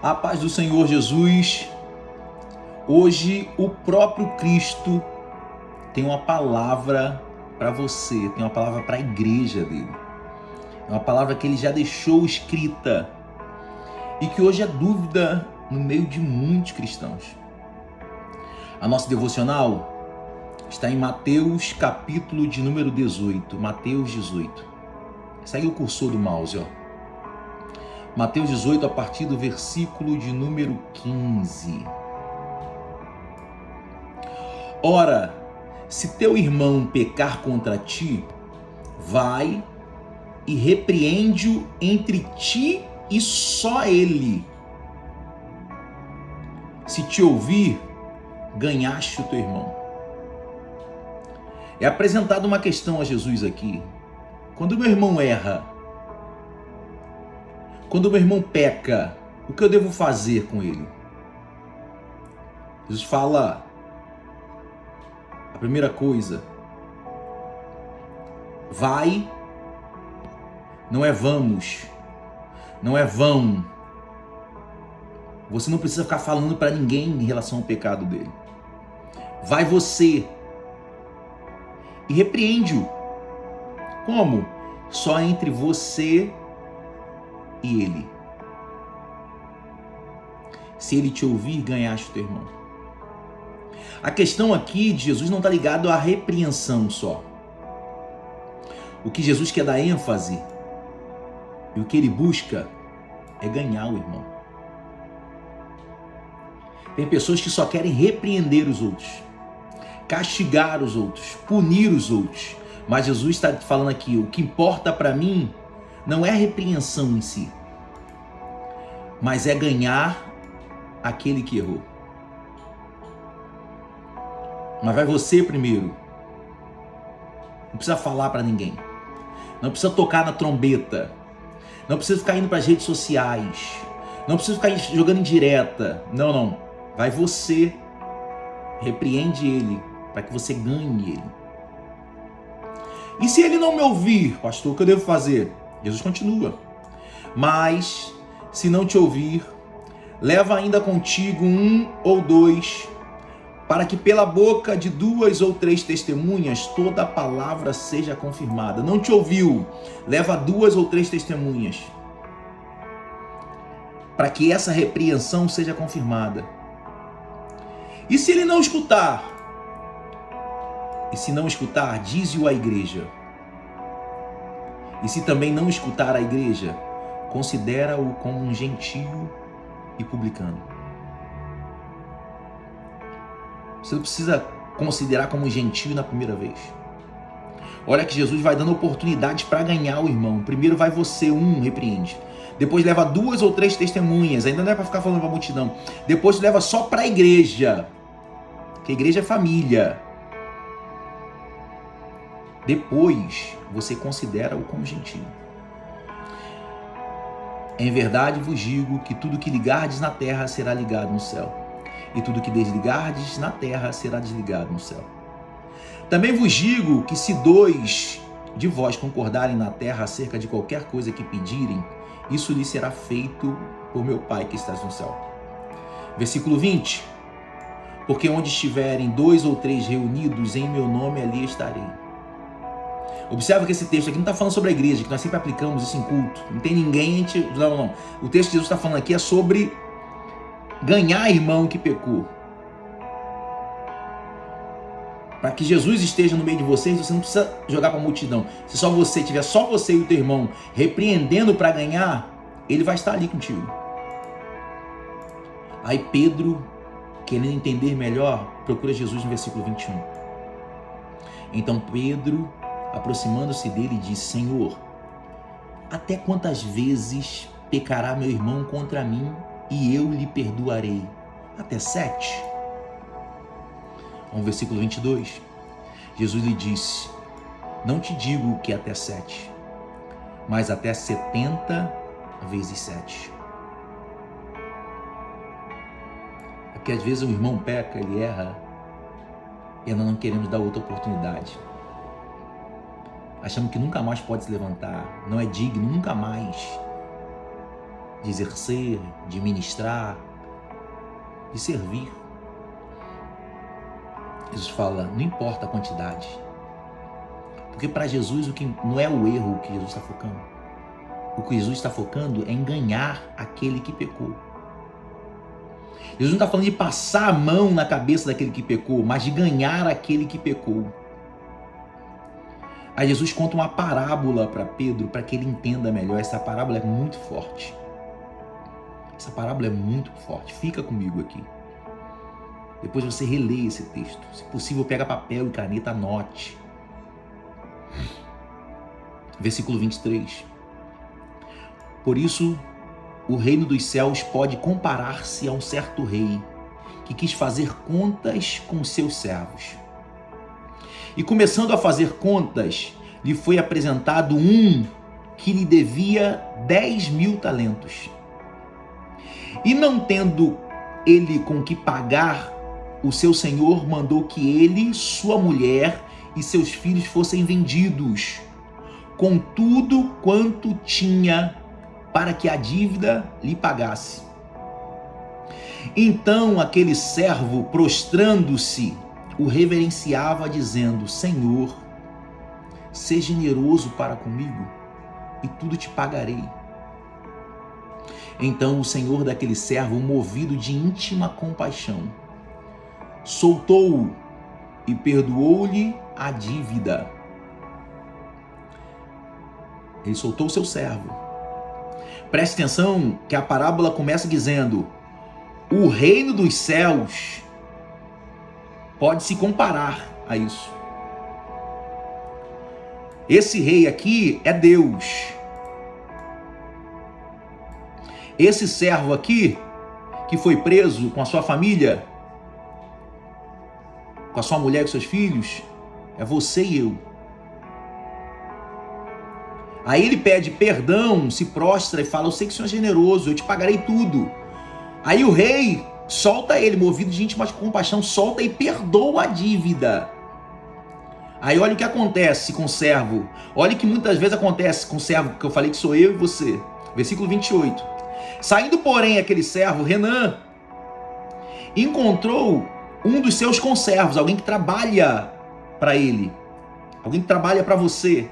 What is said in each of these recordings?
A paz do Senhor Jesus. Hoje o próprio Cristo tem uma palavra para você, tem uma palavra para a igreja dele. É uma palavra que ele já deixou escrita e que hoje é dúvida no meio de muitos cristãos. A nossa devocional está em Mateus, capítulo de número 18. Mateus 18. Segue o cursor do mouse, ó. Mateus 18, a partir do versículo de número 15. Ora, se teu irmão pecar contra ti, vai e repreende-o entre ti e só ele. Se te ouvir, ganhaste o teu irmão. É apresentada uma questão a Jesus aqui. Quando meu irmão erra, quando meu irmão peca, o que eu devo fazer com ele? Jesus fala, a primeira coisa, vai, não é vamos, não é vão. Você não precisa ficar falando para ninguém em relação ao pecado dele. Vai você e repreende-o. Como? Só entre você e ele. Se ele te ouvir, ganhaste o teu irmão. A questão aqui de Jesus não está ligado à repreensão só. O que Jesus quer dar ênfase e o que ele busca é ganhar o irmão. Tem pessoas que só querem repreender os outros, castigar os outros, punir os outros. Mas Jesus está falando aqui, o que importa para mim não é a repreensão em si, mas é ganhar aquele que errou. Mas vai você primeiro. Não precisa falar para ninguém. Não precisa tocar na trombeta. Não precisa ficar indo para as redes sociais. Não precisa ficar jogando indireta. Não. Vai você. Repreende ele para que você ganhe ele. E se ele não me ouvir, pastor, o que eu devo fazer? Jesus continua. Mas, se não te ouvir, leva ainda contigo 1 ou 2, para que pela boca de 2 ou 3 testemunhas toda a palavra seja confirmada. Não te ouviu, leva 2 ou 3 testemunhas, para que essa repreensão seja confirmada. E se ele não escutar? E se não escutar, dize-o à igreja. E se também não escutar a igreja, considera-o como um gentio e publicano. Você não precisa considerar como um gentio na primeira vez. Olha que Jesus vai dando oportunidades para ganhar o irmão. Primeiro vai você, repreende. Depois leva 2 ou 3 testemunhas. Ainda não é para ficar falando para a multidão. Depois leva só para a igreja. Que a igreja é família. Depois você considera-o como gentio. Em verdade vos digo que tudo que ligardes na terra será ligado no céu, e tudo que desligardes na terra será desligado no céu. Também vos digo que se 2 de vós concordarem na terra acerca de qualquer coisa que pedirem, isso lhes será feito por meu Pai que está no céu. Versículo 20. Porque onde estiverem 2 ou 3 reunidos em meu nome, ali estarei. Observa que esse texto aqui não está falando sobre a igreja, que nós sempre aplicamos isso em culto. Não tem ninguém... Não. O texto que Jesus está falando aqui é sobre ganhar irmão que pecou. Para que Jesus esteja no meio de vocês, você não precisa jogar para a multidão. Se só você tiver só você e o teu irmão repreendendo para ganhar, ele vai estar ali contigo. Aí Pedro, querendo entender melhor, procura Jesus no versículo 21. Então Pedro, aproximando-se dele, disse: Senhor, até quantas vezes pecará meu irmão contra mim e eu lhe perdoarei? Até 7? No versículo 22, Jesus lhe disse: não te digo que até 7, mas até 70 vezes 7. É porque às vezes o irmão peca, ele erra, e nós não queremos dar outra oportunidade. Achamos que nunca mais pode se levantar, não é digno, nunca mais. de exercer, de ministrar, de servir. Jesus fala, não importa a quantidade. Porque para Jesus o que não é o erro que Jesus está focando. O que Jesus está focando é em ganhar aquele que pecou. Jesus não está falando de passar a mão na cabeça daquele que pecou, mas de ganhar aquele que pecou. Aí Jesus conta uma parábola para Pedro, para que ele entenda melhor. Essa parábola é muito forte. Essa parábola é muito forte. Fica comigo aqui. Depois você relê esse texto. Se possível, pega papel e caneta, anote. Versículo 23. Por isso, o reino dos céus pode comparar-se a um certo rei que quis fazer contas com seus servos. E começando a fazer contas, lhe foi apresentado um que lhe devia 10.000 talentos. E não tendo ele com que pagar, o seu senhor mandou que ele, sua mulher e seus filhos fossem vendidos, com tudo quanto tinha, para que a dívida lhe pagasse. Então aquele servo, prostrando-se, o reverenciava, dizendo: Senhor, seja generoso para comigo, e tudo te pagarei. Então o senhor daquele servo, movido de íntima compaixão, soltou-o e perdoou-lhe a dívida. Ele soltou o seu servo. Preste atenção que a parábola começa dizendo: o reino dos céus pode se comparar a isso. Esse rei aqui é Deus. Esse servo aqui, que foi preso com a sua família, com a sua mulher e com seus filhos, é você e eu. Aí ele pede perdão, se prostra e fala: eu sei que o Senhor é generoso, eu te pagarei tudo. Aí o rei solta ele, movido de íntima compaixão, solta e perdoa a dívida. Aí olha o que acontece com o servo. Olha o que muitas vezes acontece com o servo, que eu falei que sou eu e você. Versículo 28. Saindo, porém, aquele servo, Renan, encontrou um dos seus conservos, alguém que trabalha para ele, alguém que trabalha para você,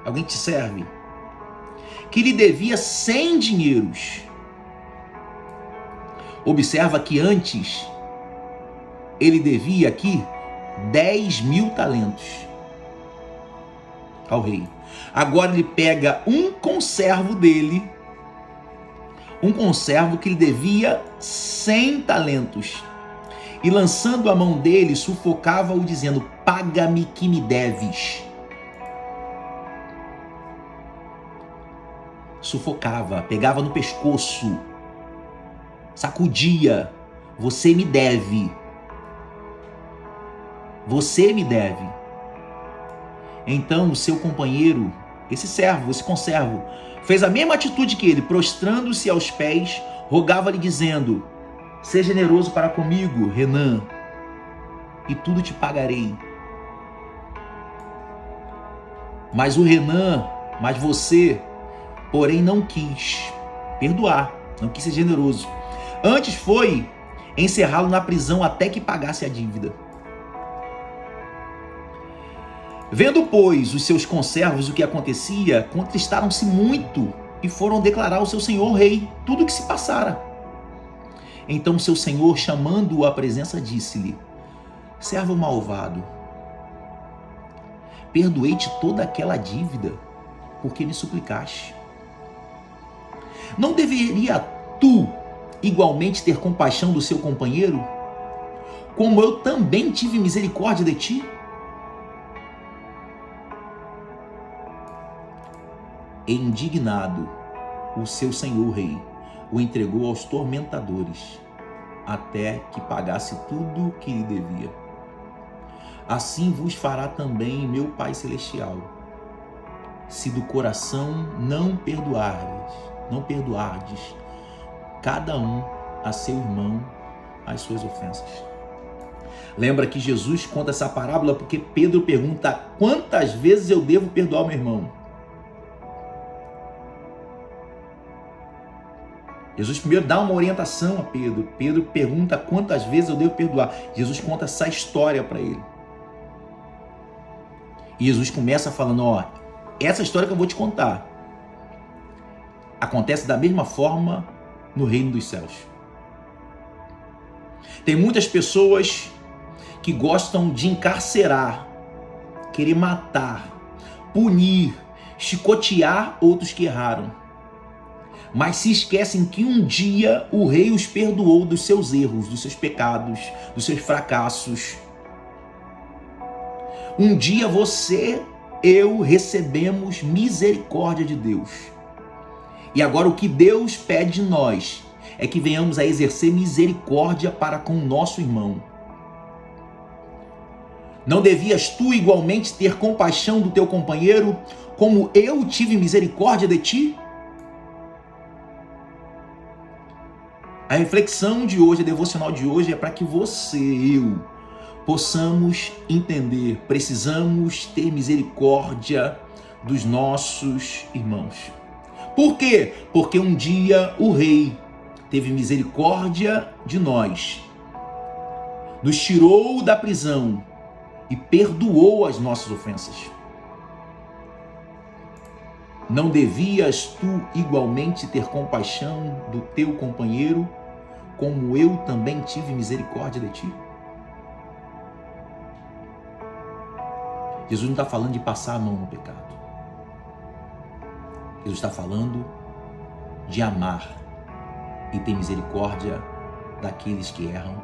alguém que te serve, que lhe devia 100 dinheiros. Observa que antes ele devia aqui 10.000 talentos ao rei. Agora ele pega um conservo dele, um conservo que lhe devia 100 talentos, e lançando a mão dele, sufocava-o, dizendo: paga-me que me deves. Sufocava, pegava no pescoço, sacudia: você me deve. Você me deve. Então o seu companheiro, esse servo, esse conservo, fez a mesma atitude que ele, prostrando-se aos pés, rogava-lhe dizendo: seja generoso para comigo, Renan, e tudo te pagarei. Mas o Renan, mas você, porém não quis perdoar, não quis ser generoso. Antes foi encerrá-lo na prisão até que pagasse a dívida. Vendo, pois, os seus conservos o que acontecia, contristaram-se muito e foram declarar ao seu senhor rei tudo o que se passara. Então seu senhor, chamando-o à presença, disse-lhe: servo malvado, perdoei-te toda aquela dívida, porque me suplicaste. Não deveria tu igualmente ter compaixão do seu companheiro, como eu também tive misericórdia de ti? E indignado, o seu senhor rei o entregou aos tormentadores, até que pagasse tudo o que lhe devia. Assim vos fará também meu Pai Celestial, se do coração não perdoardes cada um a seu irmão as suas ofensas. Lembra que Jesus conta essa parábola porque Pedro pergunta: quantas vezes eu devo perdoar meu irmão? Jesus primeiro dá uma orientação a Pedro. Pedro pergunta quantas vezes eu devo perdoar. Jesus conta essa história para ele. E Jesus começa falando, ó, essa história que eu vou te contar acontece da mesma forma no reino dos céus. Tem muitas pessoas que gostam de encarcerar, querer matar, punir, chicotear outros que erraram. Mas se esquecem que um dia o rei os perdoou dos seus erros, dos seus pecados, dos seus fracassos. Um dia você, eu recebemos misericórdia de Deus. E agora o que Deus pede de nós é que venhamos a exercer misericórdia para com o nosso irmão. Não devias tu igualmente ter compaixão do teu companheiro, como eu tive misericórdia de ti? A reflexão de hoje, a devocional de hoje é para que você e eu possamos entender, precisamos ter misericórdia dos nossos irmãos. Por quê? Porque um dia o rei teve misericórdia de nós, nos tirou da prisão e perdoou as nossas ofensas. Não devias tu igualmente ter compaixão do teu companheiro, como eu também tive misericórdia de ti? Jesus não está falando de passar a mão no pecado. Jesus está falando de amar e ter misericórdia daqueles que erram.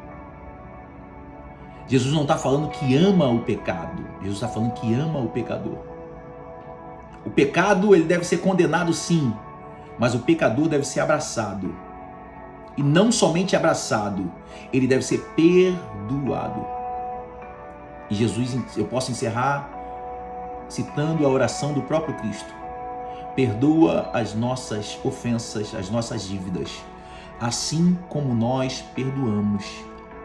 Jesus não está falando que ama o pecado. Jesus está falando que ama o pecador. O pecado, ele deve ser condenado sim, mas o pecador deve ser abraçado. E não somente abraçado, ele deve ser perdoado. E Jesus, eu posso encerrar citando a oração do próprio Cristo. Perdoa as nossas ofensas, as nossas dívidas, assim como nós perdoamos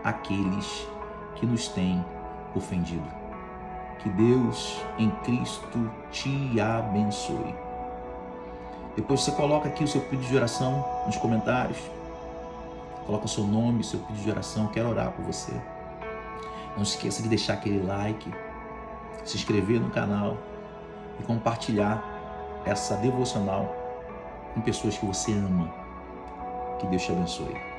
aqueles que nos têm ofendido. Que Deus em Cristo te abençoe. Depois você coloca aqui o seu pedido de oração nos comentários. Coloca o seu nome, o seu pedido de oração. Quero orar por você. Não se esqueça de deixar aquele like, se inscrever no canal e compartilhar essa devocional com pessoas que você ama. Que Deus te abençoe.